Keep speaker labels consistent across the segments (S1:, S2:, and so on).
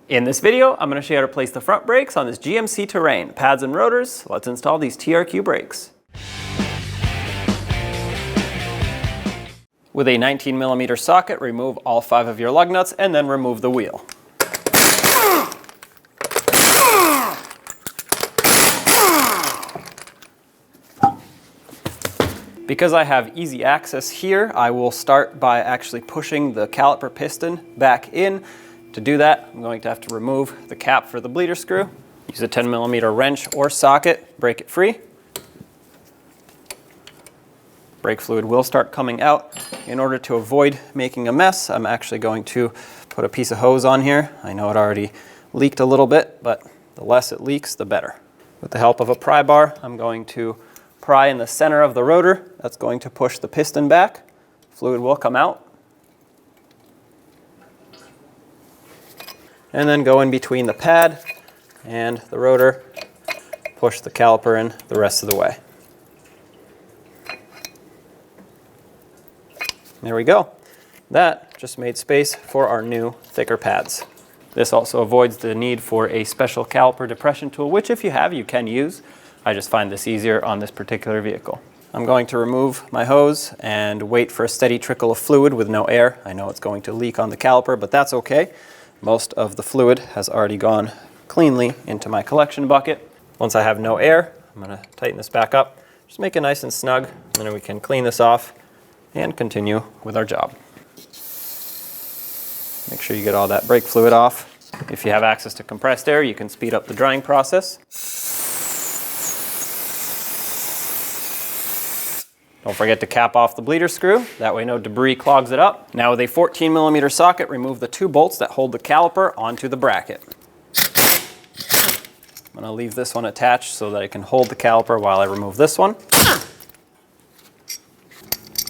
S1: In this video, I'm going to show you how to place the front brakes on this GMC Terrain. Pads and rotors, let's install these TRQ brakes. With a 19mm socket, remove all 5 of your lug nuts and then remove the wheel. Because I have easy access here, I will start by actually pushing the caliper piston back in. To do that, I'm going to have to remove the cap for the bleeder screw. Use a 10mm wrench or socket, break it free. Brake fluid will start coming out. In order to avoid making a mess, I'm actually going to put a piece of hose on here. I know it already leaked a little bit, but the less it leaks, the better. With the help of a pry bar, I'm going to pry in the center of the rotor. That's going to push the piston back. Fluid will come out. And then go in between the pad and the rotor, push the caliper in the rest of the way. There we go. That just made space for our new thicker pads. This also avoids the need for a special caliper depression tool, which if you have, you can use. I just find this easier on this particular vehicle. I'm going to remove my hose and wait for a steady trickle of fluid with no air. I know it's going to leak on the caliper, but that's okay. Most of the fluid has already gone cleanly into my collection bucket. Once I have no air, I'm going to tighten this back up. Just make it nice and snug, and then we can clean this off and continue with our job. Make sure you get all that brake fluid off. If you have access to compressed air, you can speed up the drying process. Don't forget to cap off the bleeder screw, that way no debris clogs it up. Now with a 14mm socket, remove the 2 bolts that hold the caliper onto the bracket. I'm going to leave this one attached so that I can hold the caliper while I remove this one.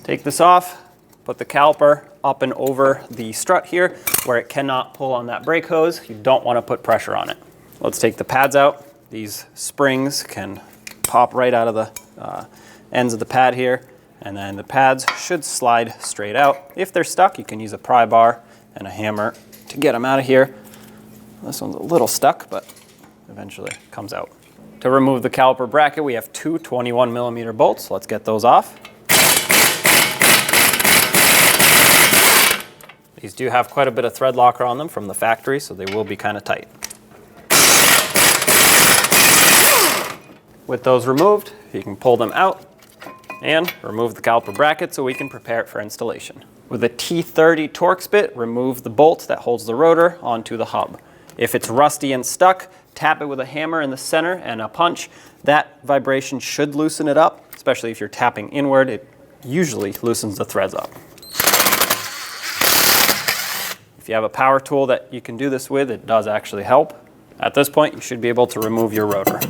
S1: Take this off, put the caliper up and over the strut here where it cannot pull on that brake hose. You don't want to put pressure on it. Let's take the pads out. These springs can pop right out of the ends of the pad here, and then the pads should slide straight out. If they're stuck, you can use a pry bar and a hammer to get them out of here. This one's a little stuck, but eventually comes out. To remove the caliper bracket, we have 2 21mm bolts. Let's get those off. These do have quite a bit of thread locker on them from the factory, so they will be kind of tight. With those removed, you can pull them out and remove the caliper bracket so we can prepare it for installation. With a T30 Torx bit, remove the bolt that holds the rotor onto the hub. If it's rusty and stuck, tap it with a hammer in the center and a punch. That vibration should loosen it up, especially if you're tapping inward. It usually loosens the threads up. If you have a power tool that you can do this with, it does actually help. At this point, you should be able to remove your rotor.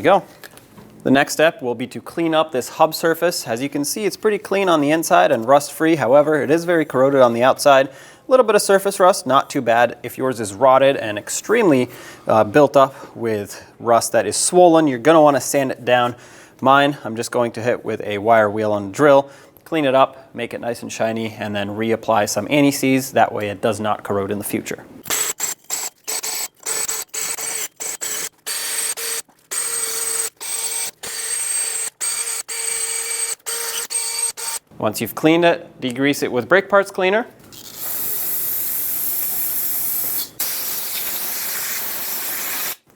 S1: Go. The next step will be to clean up this hub surface. As you can see, it's pretty clean on the inside and rust-free. However, it is very corroded on the outside. A little bit of surface rust, not too bad. If yours is rotted and extremely built up with rust that is swollen, you're going to want to sand it down. Mine, I'm just going to hit with a wire wheel on a drill, clean it up, make it nice and shiny, and then reapply some anti-seize. That way it does not corrode in the future. Once you've cleaned it, degrease it with brake parts cleaner.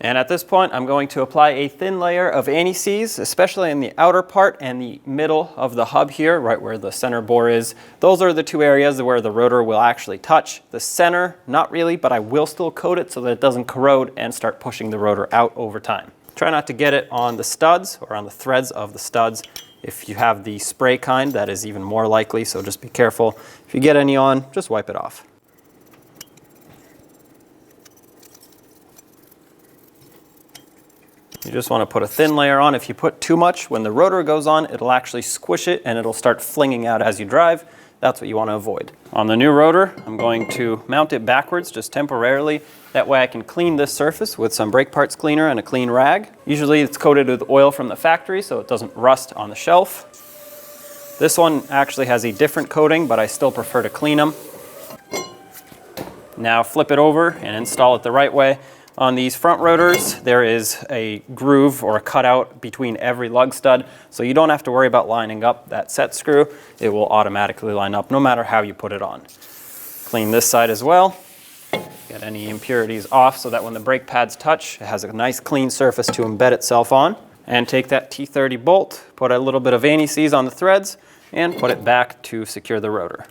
S1: And at this point, I'm going to apply a thin layer of anti-seize, especially in the outer part and the middle of the hub here, right where the center bore is. Those are the 2 areas where the rotor will actually touch. The center, not really, but I will still coat it so that it doesn't corrode and start pushing the rotor out over time. Try not to get it on the studs or on the threads of the studs. If you have the spray kind, that is even more likely, so just be careful. If you get any on, just wipe it off. You just want to put a thin layer on. If you put too much, when the rotor goes on, it'll actually squish it and it'll start flinging out as you drive. That's what you want to avoid. On the new rotor, I'm going to mount it backwards just temporarily. That way I can clean this surface with some brake parts cleaner and a clean rag. Usually it's coated with oil from the factory so it doesn't rust on the shelf. This one actually has a different coating, but I still prefer to clean them. Now flip it over and install it the right way. On these front rotors, there is a groove or a cutout between every lug stud, so you don't have to worry about lining up that set screw. It will automatically line up no matter how you put it on. Clean this side as well. Get any impurities off so that when the brake pads touch, it has a nice clean surface to embed itself on. And take that T30 bolt, put a little bit of anti-seize on the threads, and put it back to secure the rotor.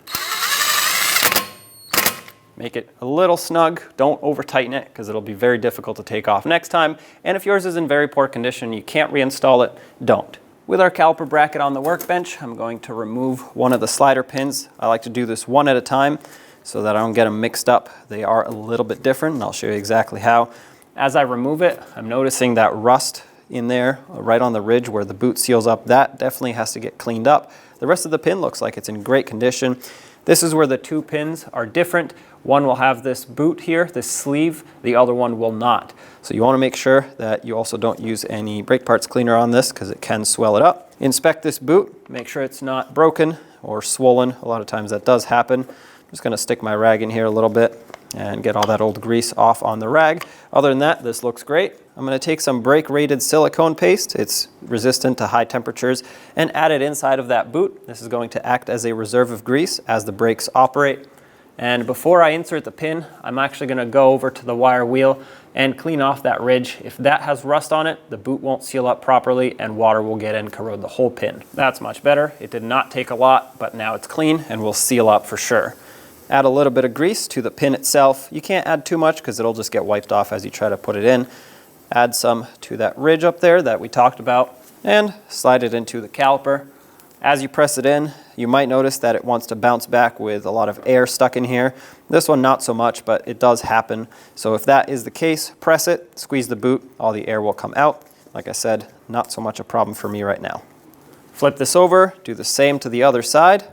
S1: Make it a little snug. Don't over tighten it because it'll be very difficult to take off next time. And if yours is in very poor condition, you can't reinstall it, don't. With our caliper bracket on the workbench, I'm going to remove one of the slider pins. I like to do this one at a time so that I don't get them mixed up. They are a little bit different, and I'll show you exactly how. As I remove it, I'm noticing that rust in there, right on the ridge where the boot seals up. That definitely has to get cleaned up. The rest of the pin looks like it's in great condition. This is where the two pins are different. One will have this boot here, this sleeve, the other one will not. So you want to make sure that you also don't use any brake parts cleaner on this because it can swell it up. Inspect this boot, make sure it's not broken or swollen. A lot of times that does happen. I'm just going to stick my rag in here a little bit and get all that old grease off on the rag. Other than that, this looks great. I'm going to take some brake-rated silicone paste. It's resistant to high temperatures, and add it inside of that boot. This is going to act as a reserve of grease as the brakes operate. And before I insert the pin, I'm actually going to go over to the wire wheel and clean off that ridge. If that has rust on it, the boot won't seal up properly and water will get in and corrode the whole pin. That's much better. It did not take a lot, but now it's clean and will seal up for sure. Add a little bit of grease to the pin itself. You can't add too much because it'll just get wiped off as you try to put it in. Add some to that ridge up there that we talked about and slide it into the caliper. As you press it in, you might notice that it wants to bounce back with a lot of air stuck in here. This one not so much, but it does happen. So if that is the case, press it, squeeze the boot, all the air will come out. Like I said, not so much a problem for me right now. Flip this over, do the same to the other side.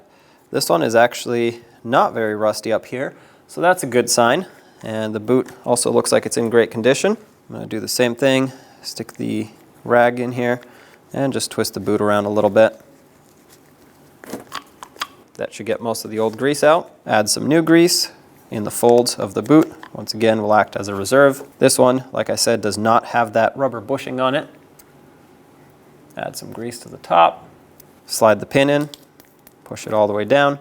S1: This one is actually not very rusty up here, so that's a good sign. And the boot also looks like it's in great condition. I'm going to do the same thing, stick the rag in here and just twist the boot around a little bit. That should get most of the old grease out. Add some new grease in the folds of the boot. Once again, will act as a reserve. This one, like I said, does not have that rubber bushing on it. Add some grease to the top. Slide the pin in, push it all the way down.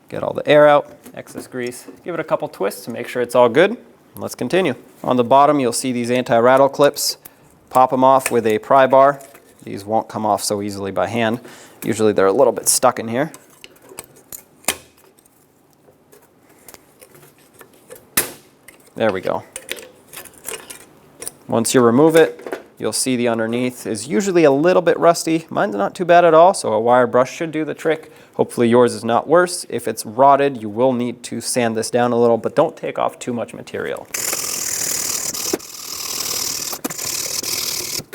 S1: Get all the air out, excess grease. Give it a couple twists to make sure it's all good. Let's continue. On the bottom, you'll see these anti-rattle clips. Pop them off with a pry bar. These won't come off so easily by hand. Usually they're a little bit stuck in here. There we go. Once you remove it, you'll see the underneath is usually a little bit rusty. Mine's not too bad at all, so a wire brush should do the trick. Hopefully yours is not worse. If it's rotted, you will need to sand this down a little, but don't take off too much material.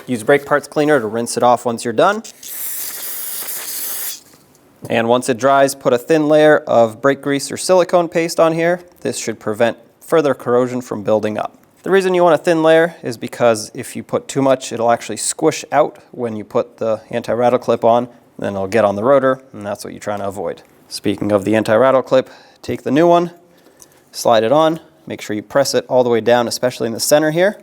S1: Use brake parts cleaner to rinse it off once you're done. And once it dries, put a thin layer of brake grease or silicone paste on here. This should prevent further corrosion from building up. The reason you want a thin layer is because if you put too much, it'll actually squish out when you put the anti-rattle clip on, then it'll get on the rotor, and that's what you're trying to avoid. Speaking of the anti-rattle clip, take the new one, slide it on, make sure you press it all the way down, especially in the center here.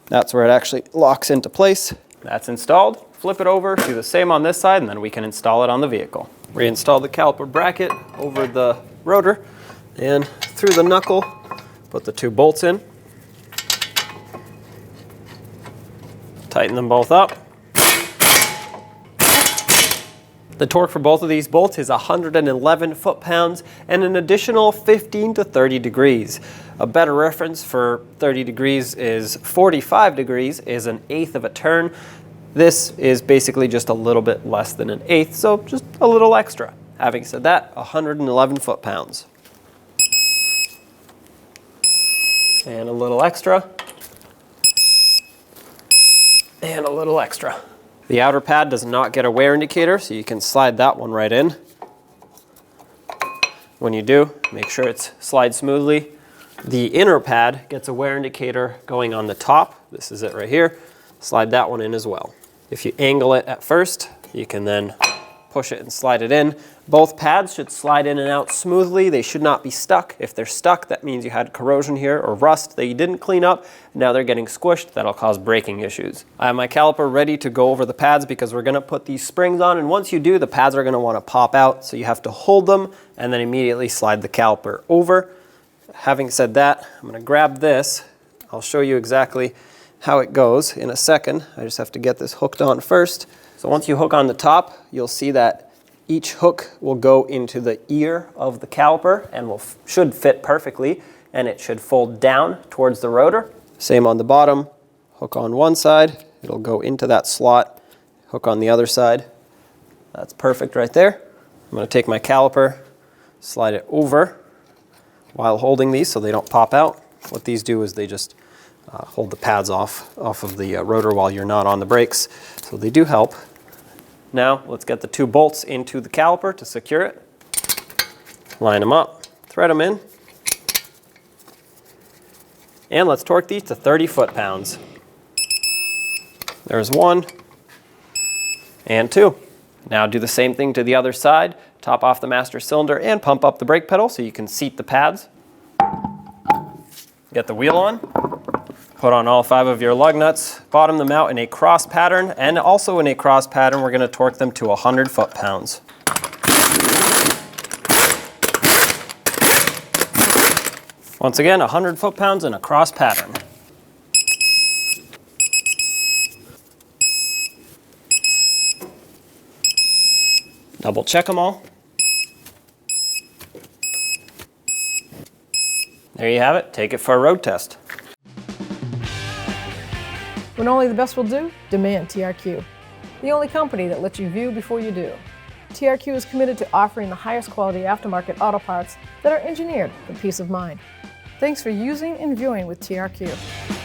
S1: That's where it actually locks into place. That's installed. Flip it over, do the same on this side, and then we can install it on the vehicle. Reinstall the caliper bracket over the rotor, and through the knuckle, put the two bolts in. Tighten them both up. The torque for both of these bolts is 111 foot-pounds and an additional 15 to 30 degrees. A better reference for 30 degrees is 45 degrees is an eighth of a turn. This is basically just a little bit less than an eighth, so just a little extra. Having said that, 111 foot-pounds. And a little extra. And a little extra. The outer pad does not get a wear indicator, so you can slide that one right in. When you do, make sure it's slides smoothly. The inner pad gets a wear indicator going on the top. This is it right here. Slide that one in as well. If you angle it at first, you can then push it and slide it in. Both pads should slide in and out smoothly. They should not be stuck. If they're stuck, that means you had corrosion here or rust that you didn't clean up. Now they're getting squished. That'll cause braking issues. I have my caliper ready to go over the pads because we're gonna put these springs on, and once you do, the pads are gonna wanna pop out, so you have to hold them and then immediately slide the caliper over. Having said that, I'm gonna grab this. I'll show you exactly how it goes in a second. I just have to get this hooked on first. So once you hook on the top, you'll see that each hook will go into the ear of the caliper and should fit perfectly, and it should fold down towards the rotor. Same on the bottom. Hook on one side, it'll go into that slot. Hook on the other side. That's perfect right there. I'm going to take my caliper, slide it over while holding these so they don't pop out. What these do is they just hold the pads off of the rotor while you're not on the brakes, so they do help. Now let's get the 2 bolts into the caliper to secure it. Line them up, thread them in, and let's torque these to 30 foot-pounds. There's 1 and 2. Now do the same thing to the other side. Top off the master cylinder and pump up the brake pedal so you can seat the pads. Get the wheel on. Put on all 5 of your lug nuts, bottom them out in a cross pattern, and also in a cross pattern we're going to torque them to 100 foot-pounds. Once again, 100 foot-pounds in a cross pattern. Double check them all. There you have it. Take it for a road test.
S2: When only the best will do, demand TRQ. The only company that lets you view before you do. TRQ is committed to offering the highest quality aftermarket auto parts that are engineered for peace of mind. Thanks for using and viewing with TRQ.